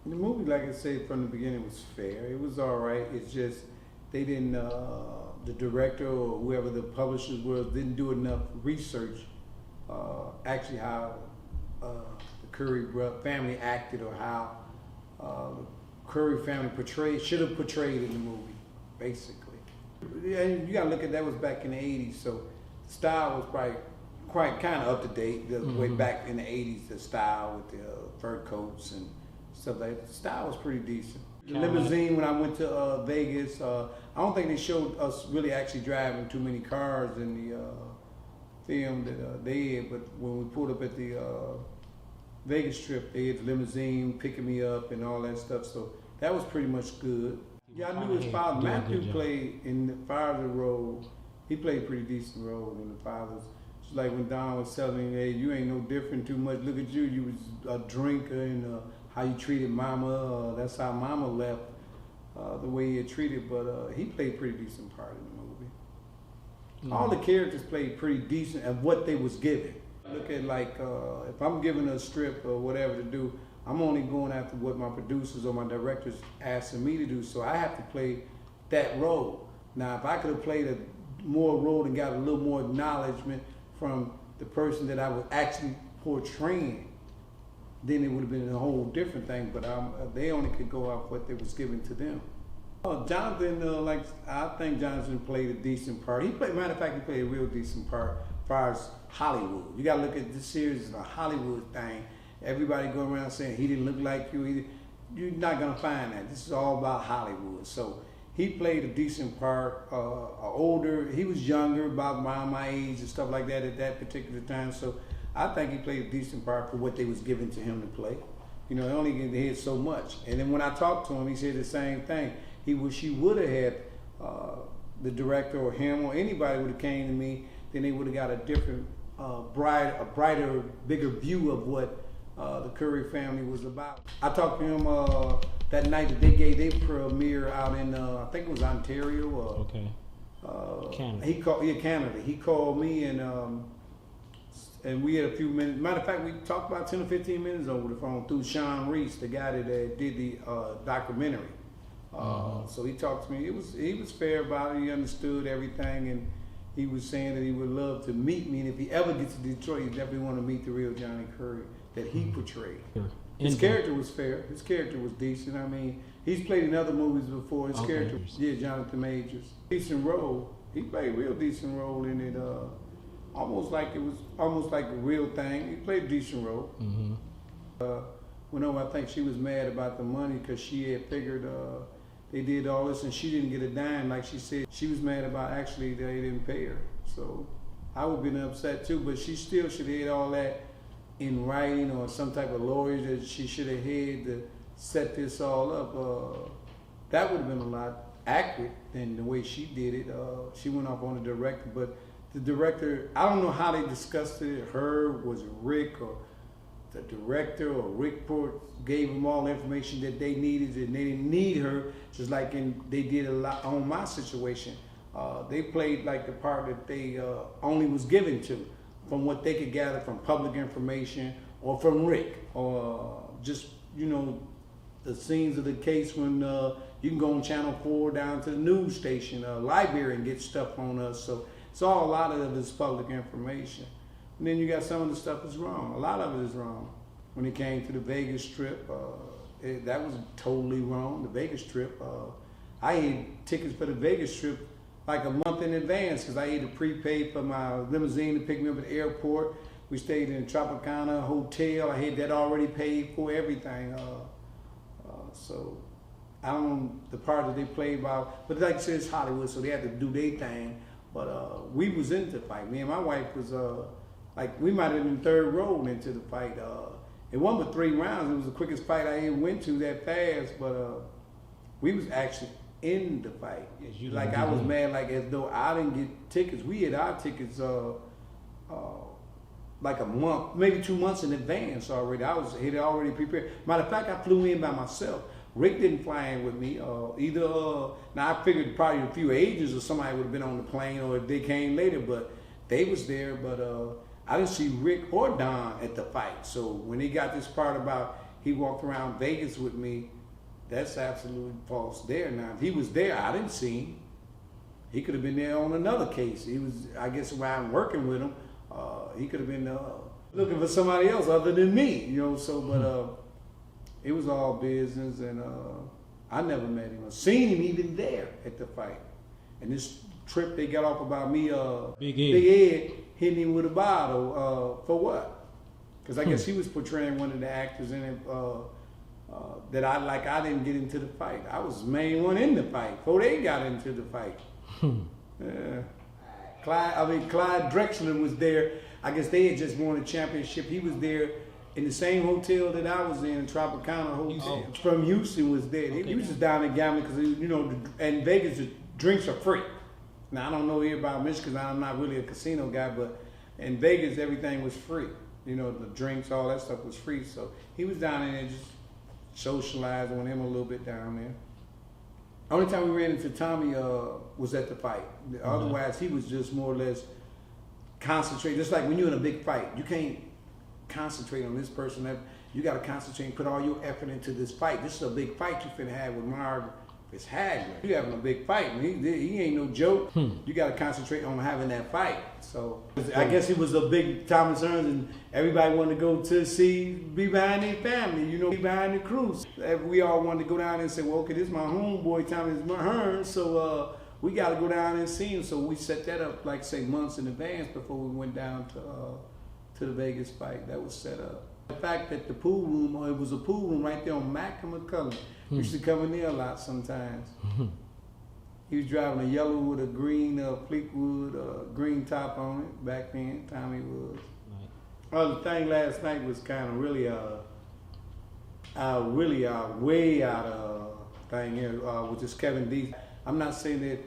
The movie, like I said from the beginning, was fair. It was all right. It's just they didn't. The director or whoever the publishers was didn't do enough research. Actually, how the Curry family acted or how the Curry family should have portrayed in the movie, basically. And you got to look at that was back in the '80s, so the style was probably quite kind of up to date. The way back in the '80s, the style with the fur coats and stuff like that. The style was pretty decent. The limousine, when I went to Vegas, I don't think they showed us really actually driving too many cars in the film that they had, but when we pulled up at the Vegas trip, they had the limousine picking me up and all that stuff, so that was pretty much good. Yeah, I knew his father, Matthew, played in the father role. He played a pretty decent role in the father's. It's like when Don was telling him, hey, you ain't no different too much. Look at you, you was a drinker and how you treated mama. That's how mama left, the way he had treated, but he played a pretty decent part in the movie. All the characters played pretty decent at what they was given. Look at like, if I'm given a script or whatever to do, I'm only going after what my producers or my directors asking me to do, so I have to play that role. Now, if I could have played a more role and got a little more acknowledgement from the person that I was actually portraying, then it would have been a whole different thing, but they only could go off what they was given to them. Jonathan, I think Jonathan played a decent part. Matter of fact, he played a real decent part as far as Hollywood. You gotta look at this series as a Hollywood thing. Everybody go around saying he didn't look like you. You're not gonna find that. This is all about Hollywood. So he played a decent part. He was younger, about my age and stuff like that at that particular time. So I think he played a decent part for what they was given to him to play. You know, they only get so much. And then when I talked to him, he said the same thing. He wish he would have had the director or him or anybody would have came to me, then they would have got a different, brighter, bigger view of what the Curry family was about. I talked to him that night that they gave their premiere out in, I think it was Ontario. Canada. Canada. He called me and we had a few minutes. Matter of fact, we talked about 10 or 15 minutes over the phone through Sean Reese, the guy that did the documentary. So he talked to me. He was fair about it. He understood everything, and he was saying that he would love to meet me. And if he ever gets to Detroit, he definitely want to meet the real Johnnie Curry that he portrayed. His character was fair. His character was decent. I mean, he's played in other movies before. His character, Jonathan Majors, decent role. He played a real decent role in it. Almost like a real thing. He played a decent role. I think she was mad about the money because she had figured they did all this and she didn't get a dime, like she said. She was mad about actually they didn't pay her. So I would have been upset too, but she still should have had all that in writing or some type of lawyer that she should have had to set this all up. That would have been a lot accurate than the way she did it. She went off on the director, but the director, I don't know how they discussed it. Was it Rick or the director or Rick gave them all the information that they needed, and they didn't need her, just like they did a lot on my situation. They played like the part that they only was given to, from what they could gather from public information or from Rick, or just, the scenes of the case when you can go on Channel 4 down to the news station, library, and get stuff on us. So it's all a lot of this public information. And then you got some of the stuff that's wrong. A lot of it is wrong. When it came to the Vegas trip, that was totally wrong. The Vegas trip, I had tickets for the Vegas trip like a month in advance because I had to prepay for my limousine to pick me up at the airport. We stayed in Tropicana Hotel. I had that already paid for, everything. So I don't know the part that they played about, but like I said, it's Hollywood, so they had to do their thing. But we was into the fight. Me and my wife was we might have been third row into the fight. It wasn't but 3 rounds. It was the quickest fight I ever went to that fast. But we was actually in the fight. Yes, I was mad, as though I didn't get tickets. We had our tickets like a month, maybe 2 months in advance already. I had already prepared. Matter of fact, I flew in by myself. Rick didn't fly in with me either. Now I figured probably a few agents or somebody would have been on the plane, or if they came later, but they was there. But I didn't see Rick or Don at the fight. So when they got this part about he walked around Vegas with me. That's absolutely false there. Now, if he was there, I didn't see him. He could have been there on another case. He was, I guess, around working with him. He could have been looking for somebody else other than me, you know. So, but it was all business, and I never met him. I seen him even there at the fight. And this trip they got off about me, Big Ed hitting him with a bottle. For what? Because I guess he was portraying one of the actors in it. That I didn't get into the fight. I was the main one in the fight before they got into the fight. Clyde Drexler was there. I guess they had just won a championship. He was there in the same hotel that I was in, Tropicana Hotel. From Houston was there. Okay. He was just down there gambling because, you know, in Vegas, the drinks are free. Now, I don't know here about Michigan because I'm not really a casino guy, but in Vegas, everything was free. You know, the drinks, all that stuff was free. So he was down there just socializing with him a little bit down there. Only time we ran into Tommy was at the fight. Otherwise, he was just more or less concentrated. Just like when you're in a big fight, you can't concentrate on this person. You got to concentrate and put all your effort into this fight. This is a big fight you finna have with Marv Fitzhagler. You having a big fight. He ain't no joke. You got to concentrate on having that fight. So I guess it was a big Thomas Hearns, and everybody wanted to go to be behind their family, you know, be behind the crew. We all wanted to go down and say, well, okay, this is my homeboy Thomas Hearns, so we got to go down and see him. So we set that up, like say, months in advance before we went down to the Vegas fight. That was set up. The fact that the pool room, it was a pool room right there on Mack and McCullough. We used to come in there a lot sometimes. He was driving a yellow with a green Fleetwood green top on it back then. Tommy was. Right. The thing last night was kind of really way out of thing here with this Kevin Deitz. I'm not saying that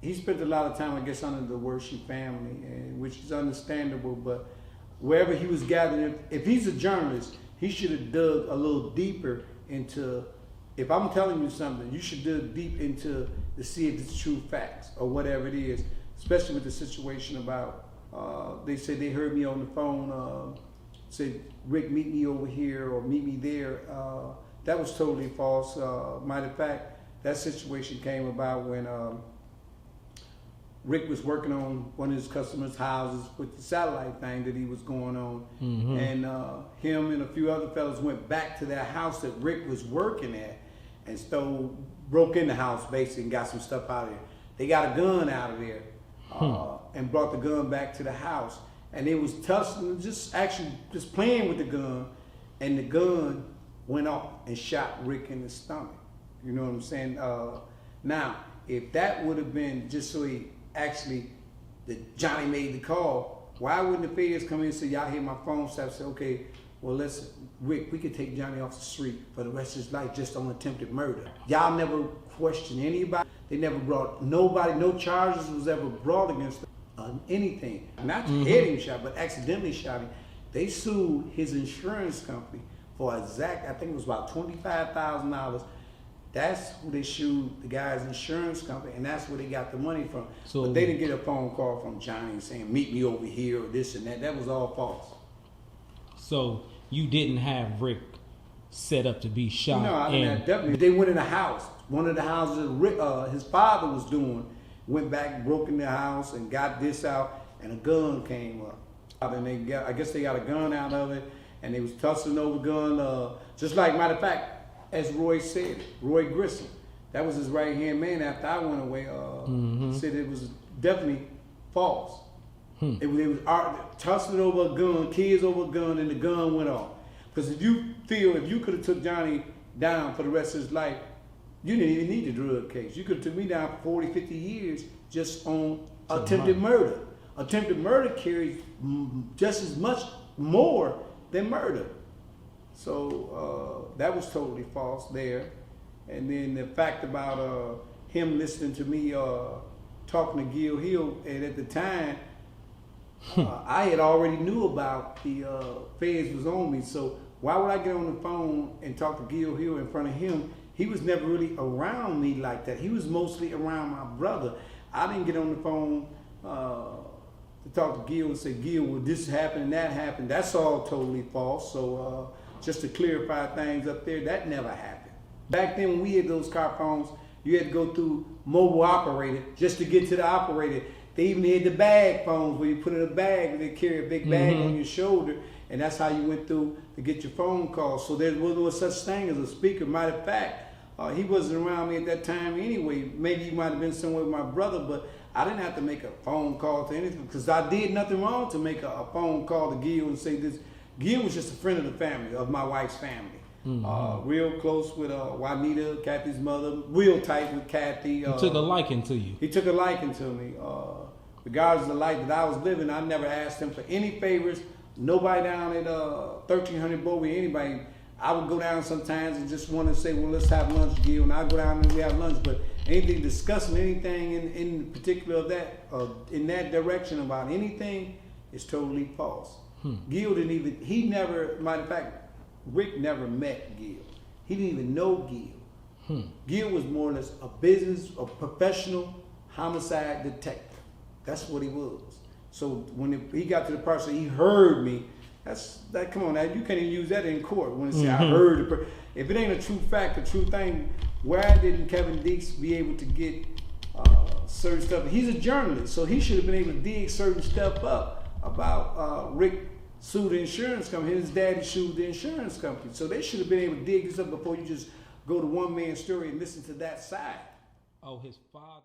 he spent a lot of time, I guess, under the Worship family, and which is understandable. But wherever he was gathering, if he's a journalist, he should have dug a little deeper into. If I'm telling you something, you should dig deep into to see if it's true facts or whatever it is, especially with the situation about, they said they heard me on the phone, said, Rick, meet me over here or meet me there. That was totally false. Matter of fact, that situation came about when Rick was working on one of his customers' houses with the satellite thing that he was going on. And him and a few other fellas went back to that house that Rick was working at and broke in the house basically and got some stuff out of there. They got a gun out of there and brought the gun back to the house. And it was tussling, just playing with the gun, and the gun went off and shot Rick in the stomach. You know what I'm saying? Now, if that would have been just so that Johnnie made the call, why wouldn't the feds come in and say, y'all hear my phone stop, say, okay, well, listen, Rick, we could take Johnnie off the street for the rest of his life just on attempted murder. Y'all never questioned anybody. They never brought nobody, no charges was ever brought against them, anything. Not head him shot, but accidentally shot him. They sued his insurance company for I think it was about $25,000. That's who they sued, the guy's insurance company, and that's where they got the money from. But they didn't get a phone call from Johnnie saying, meet me over here or this and that. That was all false. So you didn't have Rick set up to be shot? No, I mean, definitely. They went in a house. One of the houses that Rick, his father was doing, went back, broke in the house and got this out, and a gun came up. And I guess they got a gun out of it, and they was tussling over gun. Just like, matter of fact, as Roy said, Roy Grissom, that was his right-hand man after I went away, said it was definitely false. It was tussling over a gun, kids over a gun, and the gun went off. Because if you could have took Johnnie down for the rest of his life, you didn't even need the drug case. You could have took me down for 40, 50 years just on attempted murder. Attempted murder carries just as much more than murder. So that was totally false there. And then the fact about him listening to me talking to Gil Hill, and at the time, I had already knew about the feds was on me. So why would I get on the phone and talk to Gil Hill in front of him? He was never really around me like that. He was mostly around my brother. I didn't get on the phone to talk to Gil and say, Gil, well, this happened and that happened. That's all totally false. So just to clarify things up there. That never happened. Back then when we had those car phones, you had to go through mobile operator just to get to the operator. They even had the bag phones where you put in a bag and they carry a big bag on your shoulder, and that's how you went through to get your phone calls. So there was no such thing as a speaker. Matter of fact, he wasn't around me at that time anyway. Maybe he might have been somewhere with my brother, but I didn't have to make a phone call to anything because I did nothing wrong to make a phone call to Gil and say this. Gil was just a friend of the family, of my wife's family. Real close with Juanita, Kathy's mother, real tight with Kathy. He took a liking to you. He took a liking to me. Regardless of the life that I was living, I never asked him for any favors. Nobody down at 1300 Bowie, anybody. I would go down sometimes and just want to say, well, let's have lunch, Gil. And I'd go down and we have lunch. But anything discussing anything in particular of that, in that direction about anything is totally false. Gil didn't even, he never, matter of fact, Rick never met Gil. He didn't even know Gil. Gil was more or less a professional homicide detective. That's what he was. So when he got to the part, so he heard me. Come on, now you can't even use that in court when it say I heard. If it ain't a true fact, a true thing, why didn't Kevin Deitz be able to get certain stuff? He's a journalist, so he should have been able to dig certain stuff up about Rick sued the insurance company. His daddy sued the insurance company, so they should have been able to dig this up before you just go to one man's story and listen to that side. Oh, his father.